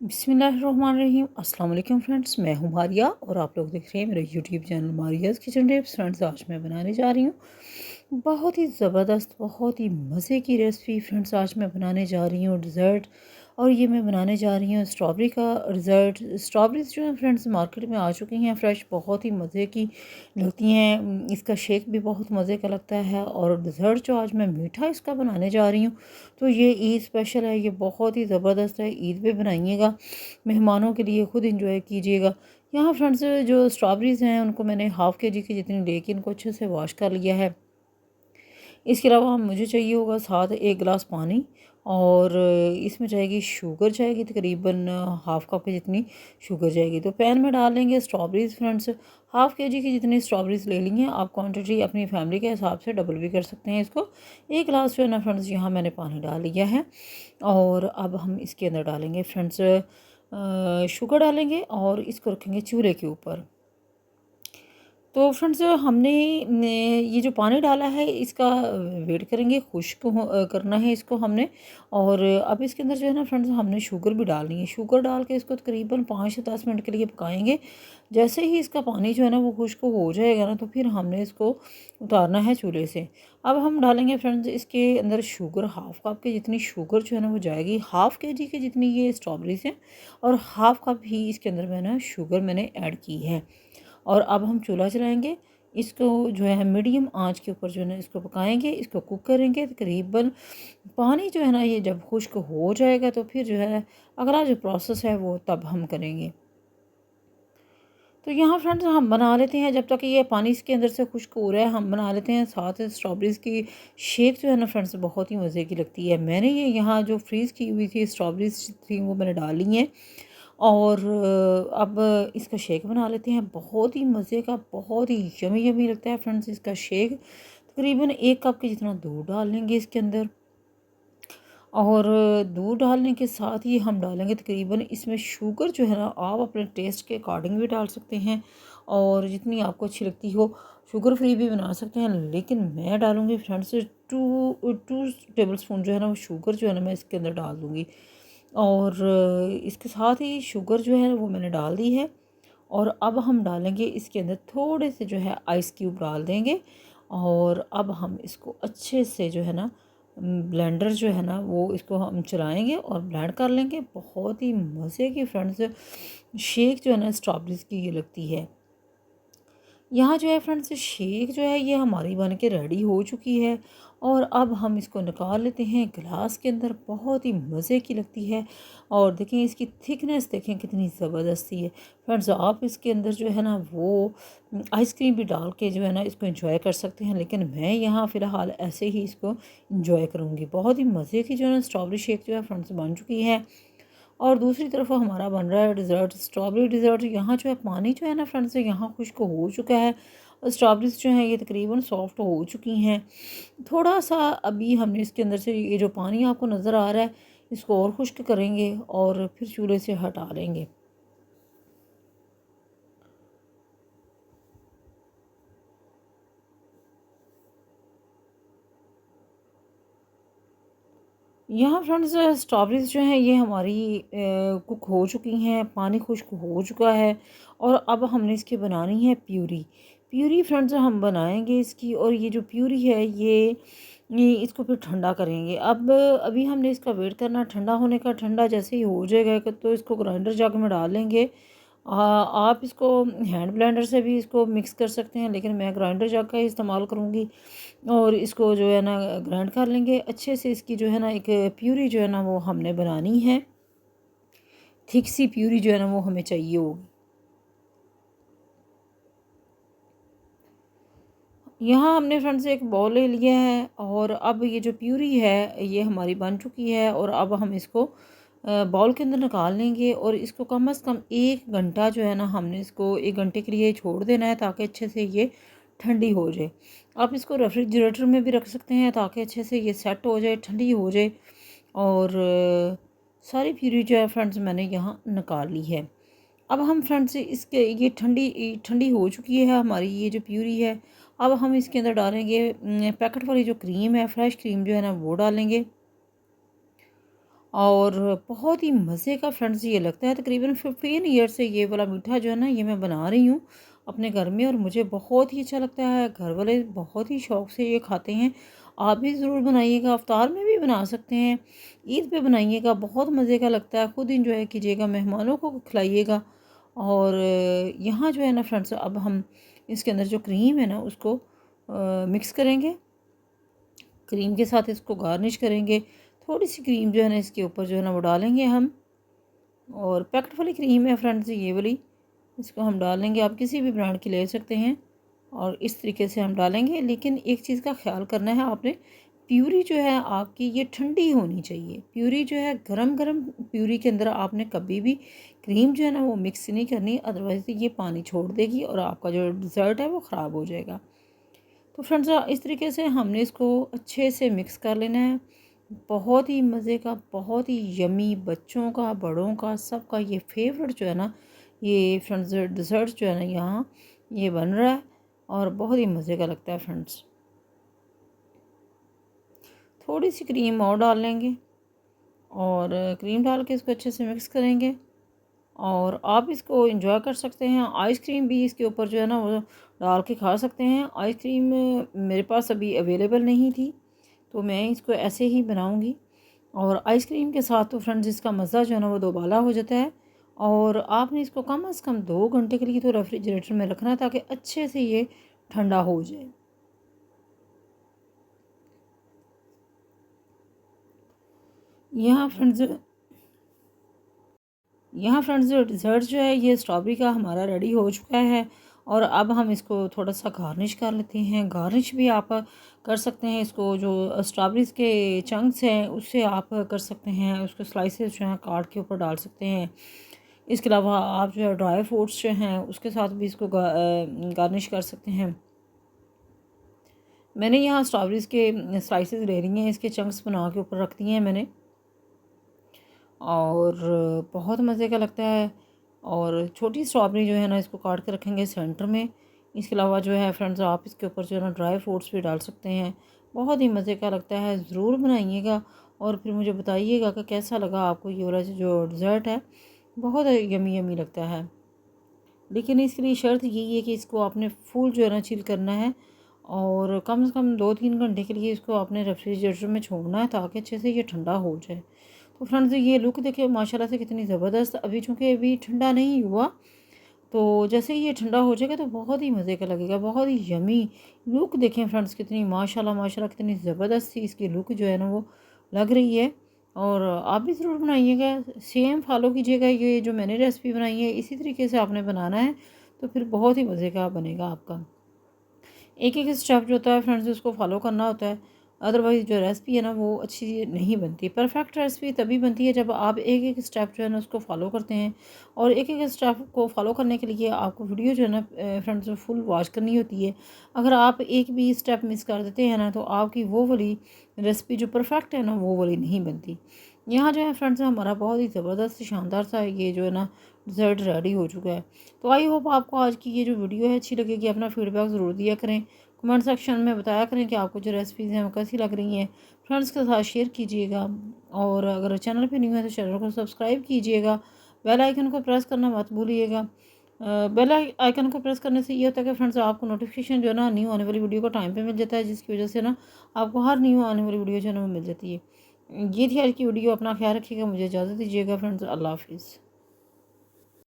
बिस्मिल्लाहिर्रहमानिर्रहीम। अस्सलाम वालेकुम फ्रेंड्स, मैं हूँ मारिया और आप लोग देख रहे हैं मेरे YouTube channel Maria's kitchen tips. Friends, आज मैं बनाने जा रही हूँ बहुत ही ज़बरदस्त, बहुत ही मज़े की रेसिपी। फ्रेंड्स, आज मैं बनाने जा रही हूँ डिज़र्ट, और ये मैं बनाने जा रही हूँ स्ट्रॉबेरी का डिज़र्ट। स्ट्रॉबेरीज जो है फ्रेंड्स मार्केट में आ चुकी हैं फ्रेश, बहुत ही मज़े की लगती हैं। इसका शेक भी बहुत मज़े का लगता है, और डिज़र्ट जो आज मैं मीठा इसका बनाने जा रही हूँ तो ये ईद स्पेशल है, ये बहुत ही ज़बरदस्त है। ईद पे बनाइएगा, मेहमानों के लिए, ख़ुद इंजॉय कीजिएगा। यहाँ फ्रेंड्स जो स्ट्रॉबेरीज़ हैं उनको मैंने हाफ़ के जी की जितनी लेके इनको अच्छे से वॉश कर लिया है। इसके अलावा मुझे चाहिए होगा साथ 1 गिलास पानी, और इसमें जाएगी शुगर, जाएगी तकरीबन हाफ़ कप की जितनी शुगर जाएगी। तो पैन में डाल लेंगे स्ट्रॉबेरीज़। फ्रेंड्स, हाफ़ के जी की जितनी स्ट्रॉबेरीज़ ले ली हैं आप, क्वांटिटी अपनी फैमिली के हिसाब से डबल भी कर सकते हैं इसको। 1 गिलास जो है ना फ्रेंड्स यहाँ मैंने पानी डाल लिया है, और अब हम इसके अंदर डालेंगे फ्रेंड्स शुगर डालेंगे, और इसको रखेंगे चूल्हे के ऊपर। तो फ्रेंड्स हमने ने ये जो पानी डाला है इसका वेट करेंगे, करना है इसको हमने। और अब इसके अंदर जो है ना फ्रेंड्स हमने शुगर भी डालनी है। शुगर डाल के इसको तकरीबन 5 से 10 मिनट के लिए पकाएंगे। जैसे ही इसका पानी जो है ना वो खुश्क हो जाएगा ना, तो फिर हमने इसको उतारना है चूल्हे से। अब हम डालेंगे फ्रेंड्स इसके अंदर शुगर, हाफ़ कप की जितनी शुगर जो है ना वो जाएगी। हाफ़ के जी की जितनी ये स्ट्रॉबेरीज़ हैं, और हाफ़ कप ही इसके अंदर मैंने शुगर ऐड की है। और अब हम चूल्हा चलाएँगे, इसको जो है मीडियम आँच के ऊपर जो है ना इसको पकाएँगे, इसको कुक करेंगे तकरीबन। पानी जो है ना ये जब खुश्क हो जाएगा तो फिर जो है अगला जो प्रोसेस है वो तब हम करेंगे। तो यहाँ फ्रेंड्स हम बना लेते हैं, जब तक ये पानी इसके अंदर से खुश्क हो रहा है हम बना लेते हैं साथ स्ट्रॉबेरीज़ की शेक जो है ना फ्रेंड्स बहुत ही मज़े की लगती है। मैंने ये यहाँ जो फ्रीज़ की हुई थी स्ट्रॉबेरीज़ थी वो मैंने डाल ली हैं, और अब इसका शेक बना लेते हैं। बहुत ही मज़े का, बहुत ही यमी यमी लगता है फ्रेंड्स इसका शेक। तकरीबन 1 कप के जितना दूध डाल लेंगे इसके अंदर, और दूध डालने के साथ ही हम डालेंगे तकरीबन इसमें शुगर जो है ना, आप अपने टेस्ट के अकॉर्डिंग भी डाल सकते हैं, और जितनी आपको अच्छी लगती हो। शुगर फ्री भी बना सकते हैं, लेकिन मैं डालूँगी friends two two tablespoon जो है ना वो शुगर जो है ना मैं इसके अंदर डाल दूँगी। और इसके साथ ही शुगर जो है वो मैंने डाल दी है, और अब हम डालेंगे इसके अंदर थोड़े से जो है आइस क्यूब डाल देंगे। और अब हम इसको अच्छे से जो है ना ब्लेंडर जो है ना वो इसको हम चलाएंगे और ब्लेंड कर लेंगे। बहुत ही मज़े की फ्रेंड्स शेक जो है ना स्ट्रॉबेरीज़ की ये लगती है। यहाँ जो है फ्रेंड्स शेक जो है ये हमारी बन के रेडी हो चुकी है, और अब हम इसको निकाल लेते हैं गिलास के अंदर। बहुत ही मज़े की लगती है, और देखें इसकी थिकनेस, देखें कितनी ज़बरदस्ती है। फ्रेंड्स, आप इसके अंदर जो है ना वो आइसक्रीम भी डाल के जो है ना इसको एंजॉय कर सकते हैं, लेकिन मैं यहाँ फ़िलहाल ऐसे ही इसको एंजॉय करूँगी। बहुत ही मज़े की जो है ना स्ट्रॉबेरी शेक जो है फ्रेंड्स बन चुकी है। और दूसरी तरफ हमारा बन रहा है डिज़र्ट, स्ट्रॉबेरी डिज़र्ट। यहाँ जो है पानी जो है ना फ्रेंड्स यहाँ खुश्क हो चुका है, और स्ट्रॉबेरीज़ जो हैं ये तकरीबन सॉफ्ट हो चुकी हैं। थोड़ा सा अभी हमने इसके अंदर से ये जो पानी आपको नज़र आ रहा है इसको और खुश्क करेंगे, और फिर चूल्हे से हटा लेंगे। यहाँ फ्रेंड्स स्ट्रॉबेरीज़ जो हैं ये हमारी कुक हो चुकी हैं, पानी खुश्क हो चुका है, और अब हमने इसकी बनानी है प्यूरी। प्यूरी फ्रेंड्स हम बनाएंगे इसकी, और ये जो प्यूरी है ये इसको फिर ठंडा करेंगे। अब अभी हमने इसका वेट करना ठंडा होने का। ठंडा जैसे ही हो जाएगा तो इसको ग्राइंडर जग में डाल लेंगे। आप इसको हैंड ब्लेंडर से भी इसको मिक्स कर सकते हैं, लेकिन मैं ग्राइंडर जग का ही इस्तेमाल करूँगी। और इसको जो है ना ग्राइंड कर लेंगे अच्छे से। इसकी जो है ना एक प्यूरी जो है ना वो हमने बनानी है, थिक सी प्यूरी जो है ना वो हमें चाहिए होगी। यहाँ हमने फ्रेंड्स एक बाउल ले लिया है, और अब ये जो प्यूरी है ये हमारी बन चुकी है, और अब हम इसको बाउल के अंदर निकाल लेंगे। और इसको कम से कम 1 घंटा जो है ना हमने इसको 1 घंटे के लिए छोड़ देना है, ताकि अच्छे से ये ठंडी हो जाए। आप इसको रेफ्रिजरेटर में भी रख सकते हैं, ताकि अच्छे से ये सेट हो जाए, ठंडी हो जाए। और सारी प्यूरी जो है फ्रेंड्स मैंने यहाँ निकाल ली है। अब हम फ्रेंड्स इसके ये ठंडी ठंडी हो चुकी है हमारी ये जो प्यूरी है। अब हम इसके अंदर डालेंगे पैकेट वाली जो क्रीम है, फ्रेश क्रीम जो है ना वो डालेंगे। और बहुत ही मज़े का फ्रेंड्स ये लगता है। तकरीबन 15 ईयर से ये वाला मीठा जो है ना ये मैं बना रही हूँ अपने घर में, और मुझे बहुत ही अच्छा लगता है। घर वाले बहुत ही शौक़ से ये खाते हैं। आप भी ज़रूर बनाइएगा, इफ्तार में भी बना सकते हैं, ईद पे बनाइएगा, बहुत मज़े का लगता है। खुद एंजॉय कीजिएगा, मेहमानों को खिलाइएगा। और यहाँ जो है ना फ्रेंड्स, अब हम इसके अंदर जो क्रीम है ना उसको मिक्स करेंगे। क्रीम के साथ इसको गार्निश करेंगे। थोड़ी सी क्रीम जो है ना इसके ऊपर जो है ना वो डालेंगे हम, और पैकेट वाली क्रीम है फ्रेंड्स ये वाली, इसको हम डालेंगे। आप किसी भी ब्रांड की ले सकते हैं, और इस तरीके से हम डालेंगे। लेकिन एक चीज़ का ख्याल करना है आपने, प्यूरी जो है आपकी ये ठंडी होनी चाहिए। प्यूरी जो है गरम गरम प्यूरी के अंदर आपने कभी भी क्रीम जो है ना वो मिक्स नहीं करनी, अदरवाइज़ ये पानी छोड़ देगी और आपका जो डिज़र्ट है वो ख़राब हो जाएगा। तो फ्रेंड्स इस तरीके से हमने इसको अच्छे से मिक्स कर लेना है। बहुत ही मज़े का, बहुत ही यमी, बच्चों का, बड़ों का, सबका ये फेवरेट जो है ना ये फ्रेंड्स डिज़र्ट जो है ना यहाँ ये बन रहा है, और बहुत ही मज़े का लगता है फ्रेंड्स। थोड़ी सी क्रीम और डाल लेंगे, और क्रीम डाल के इसको अच्छे से मिक्स करेंगे, और आप इसको एंजॉय कर सकते हैं। आइसक्रीम भी इसके ऊपर जो है ना वो डाल के खा सकते हैं। आइसक्रीम मेरे पास अभी अवेलेबल नहीं थी, तो मैं इसको ऐसे ही बनाऊंगी। और आइसक्रीम के साथ तो फ्रेंड्स इसका मज़ा जो है ना वो दोबाला हो जाता है। और आपने इसको कम से कम 2 घंटे के लिए तो रेफ्रिजरेटर में रखना है, ताकि अच्छे से ये ठंडा हो जाए। यहाँ फ्रेंड्स जो डिज़र्ट जो है ये स्ट्रॉबेरी का हमारा रेडी हो चुका है। और अब हम इसको थोड़ा सा गार्निश कर लेते हैं। गार्निश भी आप कर सकते हैं, इसको जो स्ट्रॉबेरीज़ के चंक्स हैं उससे आप कर सकते हैं, उसको स्लाइसेस जो हैं काट के ऊपर डाल सकते हैं। इसके अलावा आप जो है ड्राई फ्रूट्स जो हैं उसके साथ भी इसको गार्निश कर सकते हैं। मैंने यहाँ स्ट्रॉबेरीज़ के स्लाइसेस ले रही हैं, इसके चंक्स बना के ऊपर रख दिए हैं मैंने, और बहुत मज़े का लगता है। और छोटी स्ट्रॉबेरी जो है ना इसको काट के रखेंगे सेंटर में। इसके अलावा जो है फ्रेंड्स आप इसके ऊपर जो है ना ड्राई फ्रूट्स भी डाल सकते हैं। बहुत ही मज़े का लगता है, ज़रूर बनाइएगा और फिर मुझे बताइएगा कि कैसा लगा आपको ये वाला जो डिज़र्ट है। बहुत यमी यमी लगता है। लेकिन इसके लिए शर्त यही है कि इसको आपने फुल जो है ना चिल करना है, और कम से कम 2-3 घंटे के लिए इसको आपने रेफ्रिजरेटर में छोड़ना है, ताकि अच्छे से ये ठंडा हो जाए। तो फ्रेंड्स ये लुक देखिए माशाल्लाह से कितनी ज़बरदस्त। अभी चूँकि अभी ठंडा नहीं हुआ, तो जैसे ही ये ठंडा हो जाएगा तो बहुत ही मज़े का लगेगा, बहुत ही यमी। लुक देखें फ्रेंड्स कितनी माशाल्लाह माशाल्लाह कितनी ज़बरदस्त सी इसकी लुक जो है ना वो लग रही है। और आप भी ज़रूर बनाइएगा, सेम फॉलो कीजिएगा। ये जो मैंने रेसिपी बनाई है इसी तरीके से आपने बनाना है, तो फिर बहुत ही मज़े का बनेगा आपका। एक एक स्टेप जो होता है फ्रेंड्स उसको फॉलो करना होता है, अदरवाइज़ जो रेसिपी है ना वो अच्छी नहीं बनती। परफेक्ट रेसिपी तभी बनती है जब आप एक एक स्टेप जो है ना उसको फॉलो करते हैं। और एक एक स्टेप को फॉलो करने के लिए आपको वीडियो जो है ना फ्रेंड्स फुल वॉच करनी होती है। अगर आप एक भी स्टेप मिस कर देते हैं ना, तो आपकी वो वाली रेसिपी जो परफेक्ट है ना वो वाली नहीं बनती। यहाँ जो है फ्रेंड्स हमारा बहुत ही ज़बरदस्त शानदार सा ये जो है ना डिज़र्ट रेडी हो चुका है। तो आई होप आपको आज की ये जो वीडियो है अच्छी लगेगी। अपना फीडबैक ज़रूर दिया करें, कमेंट सेक्शन में बताया करें कि आपको जो रेसिपीज़ हैं वो कैसी लग रही हैं। फ्रेंड्स के साथ शेयर कीजिएगा, और अगर चैनल पे न्यू है तो चैनल को सब्सक्राइब कीजिएगा। बेल आइकन को प्रेस करना मत भूलिएगा। बेल आइकन को प्रेस करने से ये होता है कि फ्रेंड्स आपको नोटिफिकेशन जो है ना न्यू आने वाली वीडियो का टाइम पे मिल जाता है, जिसकी वजह से ना आपको हर न्यू आने वाली वीडियो जो है ना वो मिल जाती है। ये थी आज की वीडियो। अपना ख्याल रखिएगा, मुझे इजाज़त दीजिएगा फ्रेंड्स। अल्लाह हाफिज़।